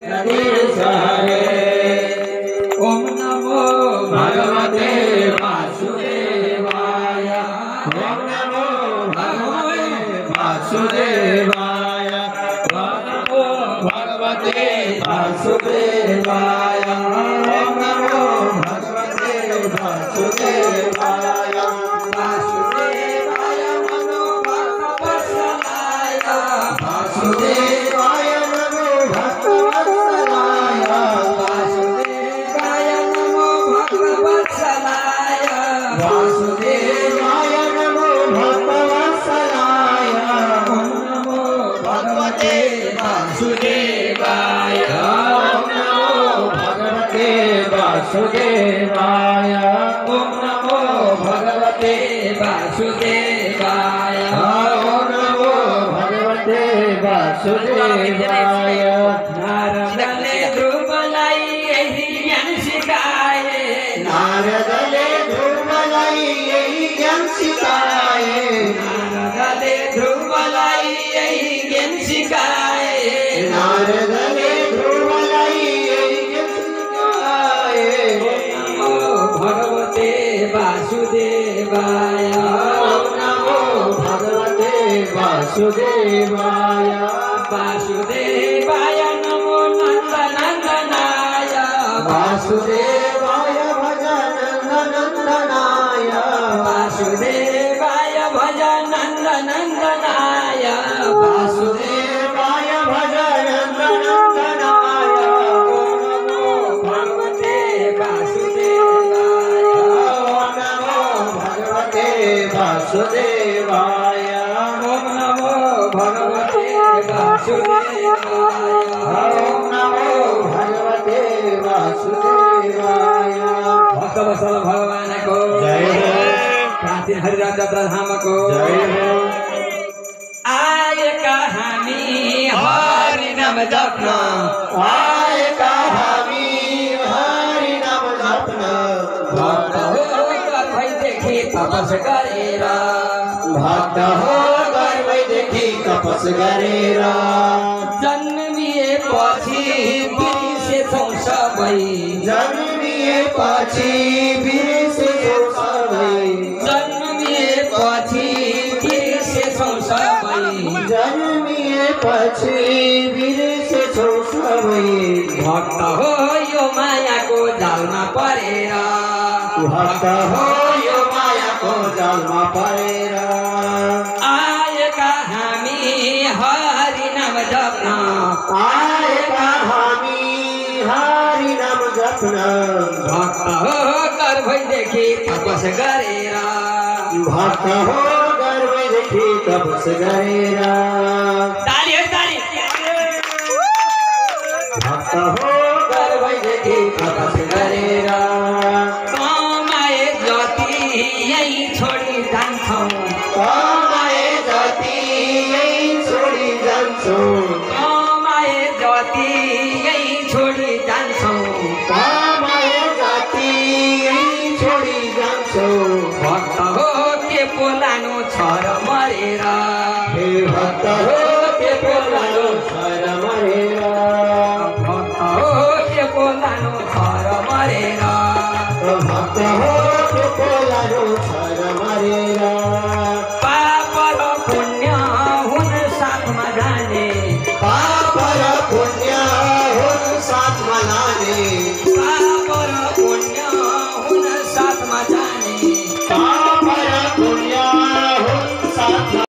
गणेश हरे। ओम नमो भगवते वासुदेवाय। ओम नमो भगवते वासुदेवाय। ओम नमो भगवते वासुदेवाय। ओम नमो भगवते वासुदेवाय। वासुदेवाय नमो भगवत्सलाय। वासुदेवाय नमो भगवत्सलाय। वासुदेवाय नमो भगवत्सलाय। वासुदेवाय नमो भगवत्सलाय। ओम नमो भगवते वासुदेवाय। ओम नमो भगवते वासुदेवाय। ओम नमो भगवते वासुदेवाय। ओम नमो भगवते वासुदेवाय। नारदले ध्रुवलाई यही ज्ञान सिखाए। नारदले ध्रुवलाई यही ज्ञान सिखाए। नारदले ध्रुवलाई यही ज्ञान सिखाए। नारदले ध्रुवलाई यही ज्ञान सिखाए। ओम नमो भगवते वासुदेवाय। ओम नमो भगवते वासुदेवाय। वासुदेवाय नमो नंदनंदनाय। वासुदेवाय भज नंदनंदनाय। वासुदेवाय भज नंदनंदनाय। वासुदेवाय भज नंदनंदनाय। ओम नमो भगवते वासुदेवाय। ओम नमो भगवते वासुदेवाय। ओम नमो भगवते वासुदेवाय। ओम नमो भगवते वासुदेवाय। भक्तवत्सल भगवान को जय हो। प्राचीन हरिराज धाम को जय हो। आए कहानी हरि नाम जपना। आए कहानी हरि नाम जपना। भक्त हो भई देखी तपस करेरा। भक्त हो भई देखी तपस करेरा। जन्मिए पछि बिर्से छौ सबै। जन्मिए पछि बिर्से छौ सबै। जन्मिए पछि बिर्से छौ सबै। जन्मिए पछि बिर्से छौ सबै। भक्त हो यो मायाको जालमा परेर। भक्त हो यो मायाको जालमा परेर। आएका हामी हरि नाम जप्न। आएका हामी हरि नाम जप्न। भक्त हो गर्भैदेखि तपस गरेर। भक्त हो गर्भैदेखि तपस गरेर। ताली हो ताली। भक्त हो गर्भैदेखि तपस गरेर। कमाए जति यही छोडी जान्छौँ। कमाए जति यही छोडी जान्छौँ। कमाए जति यही छोडी जान्छौँ। कमाए जति यही छोडी जान्छौँ। भक्त हो के बोलानु छ र मरेर। हे भक्त हो के बोलानु छ र मरेर। भक्त हो के बोलानु छ र मरेर। भक्त हो के बोलानु छ र मरेर। पाप र पुण्य हुन साथमा जाने। पाप र पुण्य हुन साथमा जाने। पाप र पुण्य हुन साथमा जाने। पाप